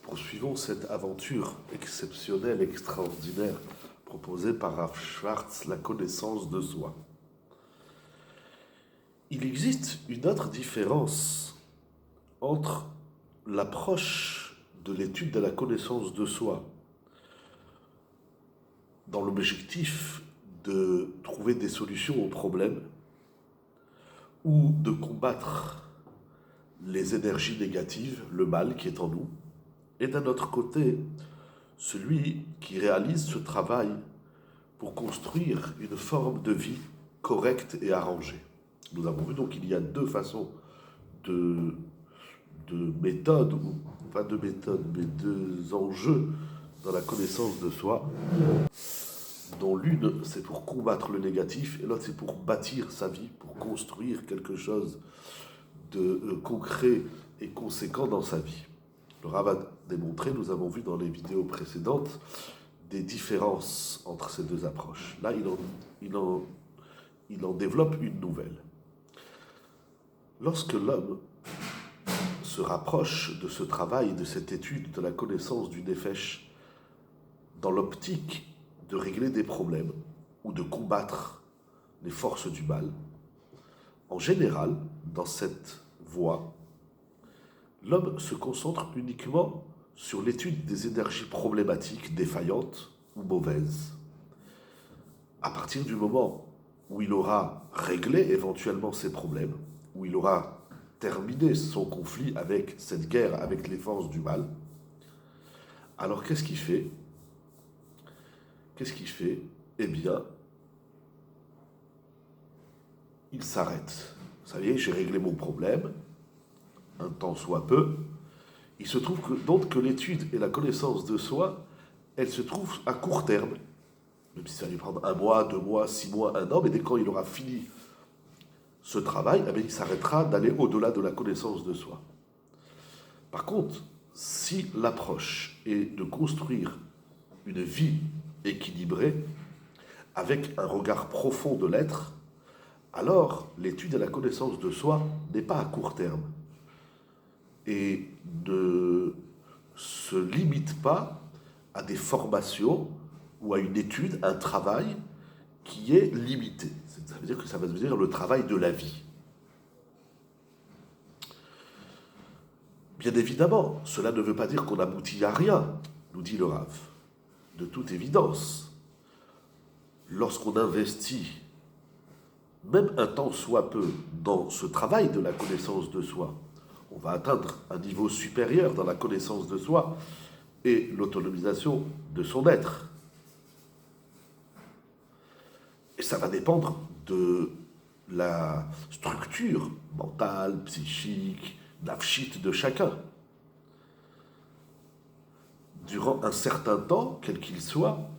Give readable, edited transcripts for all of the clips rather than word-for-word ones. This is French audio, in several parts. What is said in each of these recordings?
Poursuivons cette aventure exceptionnelle, extraordinaire, proposée par Rav Schwartz, la connaissance de soi. Il existe une autre différence entre l'approche de l'étude de la connaissance de soi, dans l'objectif de trouver des solutions aux problèmes ou de combattre les énergies négatives, le mal qui est en nous, et d'un autre côté, celui qui réalise ce travail pour construire une forme de vie correcte et arrangée. Nous avons vu donc qu'il y a deux façons de méthode, ou pas de méthode, mais deux enjeux dans la connaissance de soi, dont l'une c'est pour combattre le négatif et l'autre c'est pour bâtir sa vie, pour construire quelque chose de concret et conséquent dans sa vie. Le Rav a démontré, nous avons vu dans les vidéos précédentes, des différences entre ces deux approches. Là, il en développe une nouvelle. Lorsque l'homme se rapproche de ce travail, de cette étude, de la connaissance du Nefesh, dans l'optique de régler des problèmes ou de combattre les forces du mal, en général, dans cette voie, l'homme se concentre uniquement sur l'étude des énergies problématiques, défaillantes ou mauvaises. À partir du moment où il aura réglé éventuellement ses problèmes, où il aura terminé son conflit avec cette guerre, avec les forces du mal, alors qu'est-ce qu'il fait ? Eh bien, il s'arrête. Vous savez, j'ai réglé mon problème, un temps soit peu. Il se trouve que l'étude et la connaissance de soi, elles se trouvent à court terme. Même si ça va lui prendre 1 mois, 2 mois, 6 mois, 1 an, mais dès quand il aura fini ce travail, il s'arrêtera d'aller au-delà de la connaissance de soi. Par contre, si l'approche est de construire une vie équilibrée, avec un regard profond de l'être, alors l'étude et la connaissance de soi n'est pas à court terme et ne se limite pas à des formations ou à une étude, un travail qui est limité. Ça veut dire que ça veut dire le travail de la vie. Bien évidemment, cela ne veut pas dire qu'on aboutit à rien, nous dit le Rav. De toute évidence, lorsqu'on investit même un temps soit peu dans ce travail de la connaissance de soi, on va atteindre un niveau supérieur dans la connaissance de soi et l'autonomisation de son être. Et ça va dépendre de la structure mentale, psychique, nafshite de chacun. Durant un certain temps, quel qu'il soit,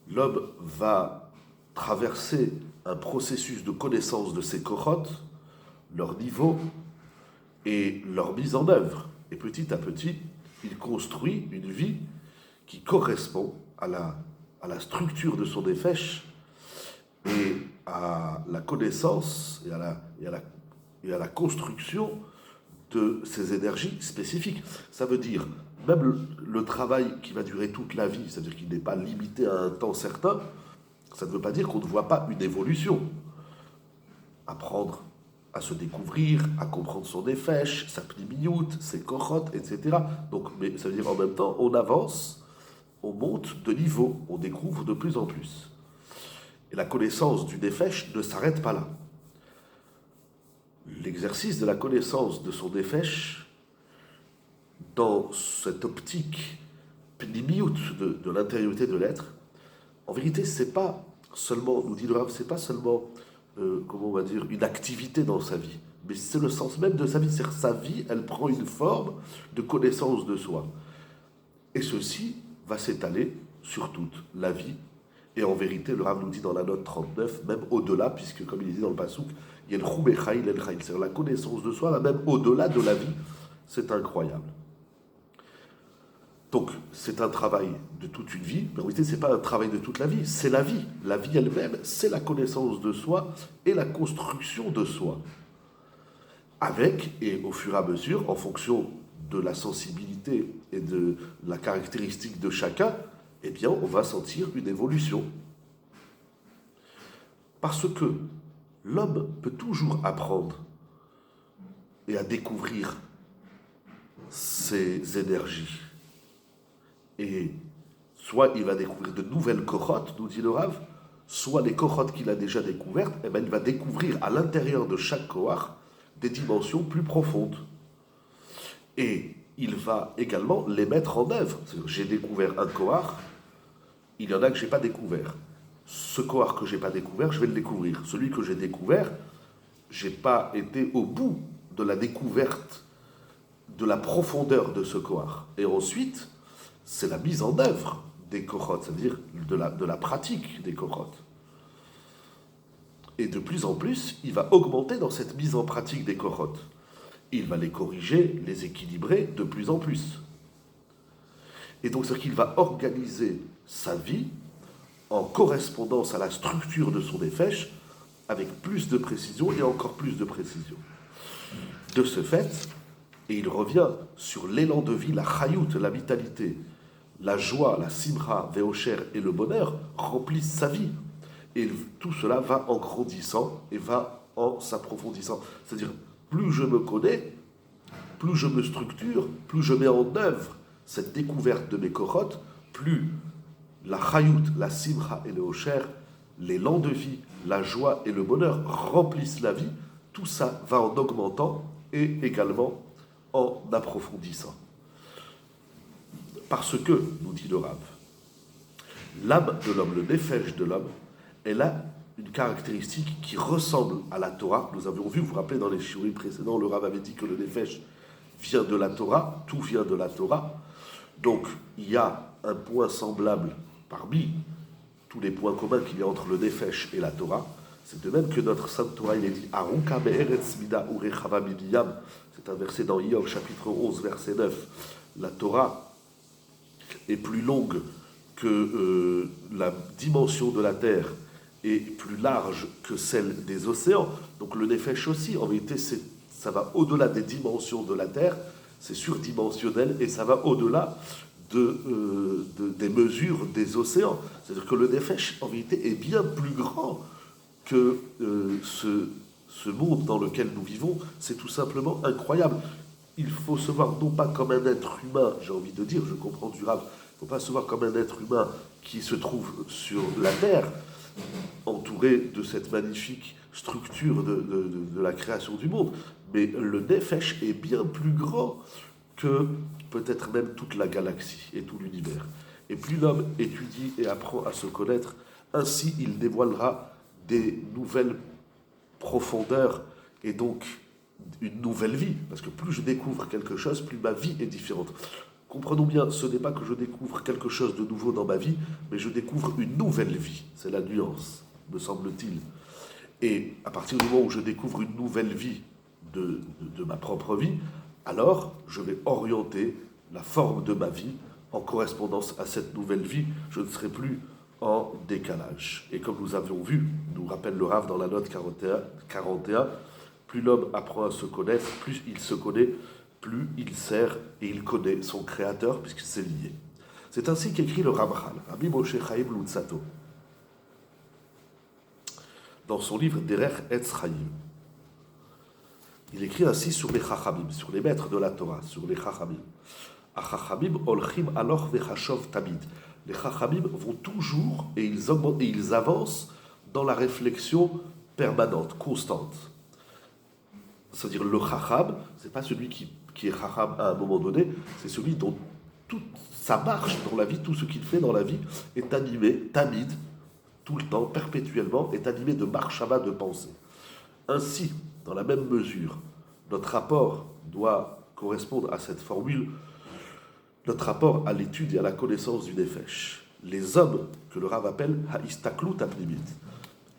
l'homme va traverser un processus de connaissance de ses korotes, leur niveau et leur mise en œuvre. Et petit à petit, il construit une vie qui correspond à la structure de son nefesh et à la connaissance et à la construction de ses énergies spécifiques. Ça veut dire, même le travail qui va durer toute la vie, c'est-à-dire qu'il n'est pas limité à un temps certain, ça ne veut pas dire qu'on ne voit pas une évolution. Apprendre à se découvrir, à comprendre son nefesh, sa pnimiyut, ses korot, etc. Donc, mais ça veut dire en même temps, on avance, on monte de niveau, on découvre de plus en plus. Et la connaissance du nefesh ne s'arrête pas là. L'exercice de la connaissance de son nefesh, dans cette optique pnimiyut de l'intériorité de l'être, en vérité, c'est pas seulement, nous dit le Rav, c'est pas seulement, comment on va dire, une activité dans sa vie, mais c'est le sens même de sa vie. C'est-à-dire sa vie, elle prend une forme de connaissance de soi. Et ceci va s'étaler sur toute la vie. Et en vérité, le Rav nous dit dans la note 39, même au-delà, puisque comme il dit dans le Passouk, il y a le Choum Echaïl El Chaïl, c'est-à-dire la connaissance de soi, là, même au-delà de la vie. C'est incroyable. Donc, c'est un travail de toute une vie, mais en réalité, ce n'est pas un travail de toute la vie, c'est la vie. La vie elle-même, c'est la connaissance de soi et la construction de soi. Avec, et au fur et à mesure, en fonction de la sensibilité et de la caractéristique de chacun, eh bien, on va sentir une évolution. Parce que l'homme peut toujours apprendre et à découvrir ses énergies. Et soit il va découvrir de nouvelles cohortes, nous dit le Rav, soit les cohortes qu'il a déjà découvertes, eh bien, il va découvrir à l'intérieur de chaque kohar des dimensions plus profondes. Et il va également les mettre en œuvre. J'ai découvert un kohar, il y en a que je n'ai pas découvert. Ce kohar que je n'ai pas découvert, je vais le découvrir. Celui que j'ai découvert, je n'ai pas été au bout de la découverte de la profondeur de ce kohar. Et ensuite, c'est la mise en œuvre des kohot, c'est-à-dire de la pratique des kohot. Et de plus en plus, il va augmenter dans cette mise en pratique des kohot. Il va les corriger, les équilibrer de plus en plus. Et donc, c'est-à-dire qu'il va organiser sa vie en correspondance à la structure de son nefesh, avec plus de précision et encore plus de précision. De ce fait, et il revient sur l'élan de vie, la chayout, la vitalité, la joie, la simra, veocher et le bonheur remplissent sa vie. Et tout cela va en grandissant et va en s'approfondissant. C'est-à-dire, plus je me connais, plus je me structure, plus je mets en œuvre cette découverte de mes kohot, plus la chayout, la simra et le hocher, l'élan de vie, la joie et le bonheur remplissent la vie. Tout ça va en augmentant et également en approfondissant. Parce que, nous dit le Rav, l'âme de l'homme, le nefesh de l'homme, elle a une caractéristique qui ressemble à la Torah. Nous avions vu, vous vous rappelez, dans les shiurim précédents, le Rav avait dit que le nefesh vient de la Torah, tout vient de la Torah. Donc, il y a un point semblable parmi tous les points communs qu'il y a entre le nefesh et la Torah. C'est de même que notre Sainte Torah, il est dit Aruka be'eretz mida urechava midiyam. C'est un verset dans Iyov, chapitre 11, verset 9. La Torah est plus longue que la dimension de la terre est plus large que celle des océans. Donc le nefesh aussi, en vérité, ça va au-delà des dimensions de la terre, c'est surdimensionnel et ça va au-delà des mesures des océans. C'est-à-dire que le nefesh, en vérité, est bien plus grand que ce monde dans lequel nous vivons. C'est tout simplement incroyable. Il faut se voir non pas comme un être humain, j'ai envie de dire, je comprends du Rav, il ne faut pas se voir comme un être humain qui se trouve sur la terre, entouré de cette magnifique structure de la création du monde. Mais le nefesh est bien plus grand que peut-être même toute la galaxie et tout l'univers. Et plus l'homme étudie et apprend à se connaître, ainsi il dévoilera des nouvelles profondeurs et donc une nouvelle vie. Parce que plus je découvre quelque chose, plus ma vie est différente. Comprenons bien, ce n'est pas que je découvre quelque chose de nouveau dans ma vie, mais je découvre une nouvelle vie. C'est la nuance, me semble-t-il. Et à partir du moment où je découvre une nouvelle vie de ma propre vie, alors je vais orienter la forme de ma vie en correspondance à cette nouvelle vie. Je ne serai plus en décalage. Et comme nous avions vu, nous rappelle le Rav dans la note 41, plus l'homme apprend à se connaître, plus il se connaît, plus il sert et il connaît son créateur, puisque c'est lié. C'est ainsi qu'écrit le Ramchal, Rabbi Moshe Chaim Luzzatto, dans son livre Derech Etz Chaim. Il écrit ainsi sur les Chachamim, sur les maîtres de la Torah, sur les Chachamim. Chachamim olchim aloch vechashov tamid. Les Chachamim vont toujours et ils augmentent et ils avancent dans la réflexion permanente, constante. C'est-à-dire le Chacham, c'est pas celui qui est Chacham à un moment donné, c'est celui dont toute sa marche dans la vie, tout ce qu'il fait dans la vie est animé, tamid, tout le temps, perpétuellement, est animé de marshava, de pensée. Ainsi, dans la même mesure, notre rapport doit correspondre à cette formule, notre rapport à l'étude et à la connaissance du nefesh. Les hommes, que le Rav appelle ha'istaklut apnimit,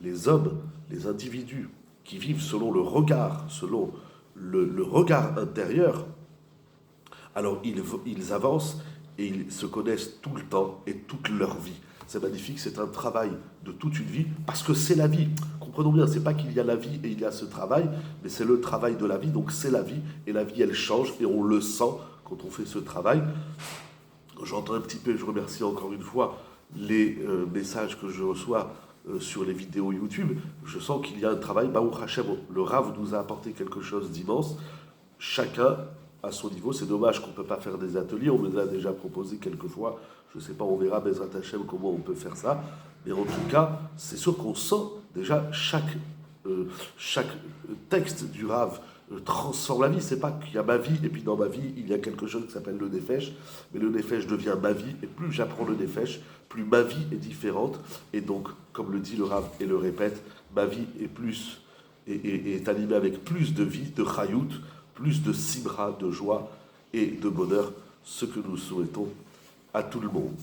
les hommes, les individus qui vivent selon le regard, selon le regard intérieur, alors ils avancent et ils se connaissent tout le temps et toute leur vie. C'est magnifique, c'est un travail de toute une vie, parce que c'est la vie. Comprenons bien, c'est pas qu'il y a la vie et il y a ce travail, mais c'est le travail de la vie, donc c'est la vie, et la vie elle change, et on le sent quand on fait ce travail. J'entends un petit peu, je remercie encore une fois les messages que je reçois sur les vidéos YouTube. Je sens qu'il y a un travail. Baruch Hashem, le Rav nous a apporté quelque chose d'immense. Chacun à son niveau. C'est dommage qu'on ne peut pas faire des ateliers. On me l'a déjà proposé quelques fois. Je ne sais pas, on verra Bezrat Hashem comment on peut faire ça. Mais en tout cas, c'est sûr qu'on sent déjà chaque texte du Rav transforme la vie. C'est pas qu'il y a ma vie et puis dans ma vie il y a quelque chose qui s'appelle le Nefesh, mais le Nefesh devient ma vie et plus j'apprends le Nefesh, plus ma vie est différente. Et donc, comme le dit le Rav et le répète, ma vie est animée avec plus de vie, de Chayout, plus de Simra, de joie et de bonheur, ce que nous souhaitons à tout le monde.